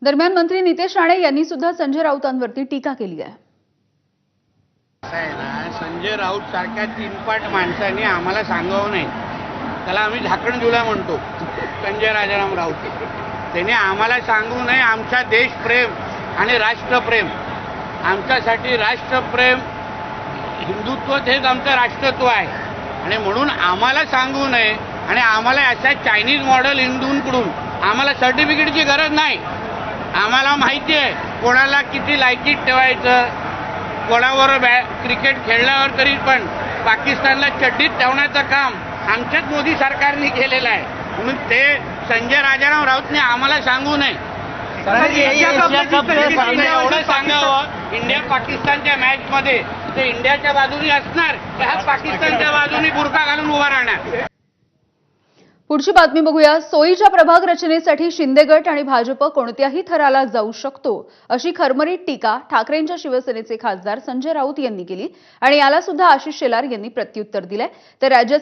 दरम्यान मंत्री नितेश राणे यांनी सुद्धा संजय राऊतांवरती टीका केली आहे. संजय राऊत सारख्या तीनपाट माणसांनी आम्हाला सांगावं नाही. त्याला आम्ही झाकण झुला म्हणतो. संजय राजाराम राऊत त्यांनी आम्हाला सांगू नये. आमचा देशप्रेम आणि राष्ट्रप्रेम, आमच्यासाठी राष्ट्रप्रेम हिंदुत्वच हेच आमचं राष्ट्रत्व आहे आणि म्हणून आम्हाला सांगू नये. आणि आम्हाला अशा चायनीज मॉडेल हिंदूंकडून आम्हाला सर्टिफिकेटची गरज नाही. आम्हाला माहिती आहे कोणाला किती लायकीत ठेवायचं, कोणावर क्रिकेट खेळल्यावर तरी पण पाकिस्तानला चड्डीत ठेवण्याचं काम आमच्याच मोदी सरकारने केलेलं आहे. म्हणून ते संजय राजाराम राऊतने आम्हाला सांगू नये. एवढं सांगावं, इंडिया पाकिस्तानच्या मॅचमध्ये ते इंडियाच्या बाजूने असणार, त्या पाकिस्तानच्या बाजूने बुरखा घालून उभा राहणार. पुढची बातमी बघूया. सोयीच्या प्रभाग रचनेसाठी शिंदे गट आणि भाजप कोणत्याही थराला जाऊ शकतो अशी खरमरीत टीका ठाकरेंच्या शिवसेनेचे खासदार संजय राऊत यांनी केली आणि याला सुद्धा आशिष शेलार यांनी प्रत्युत्तर दिलंय. तर राज्याचे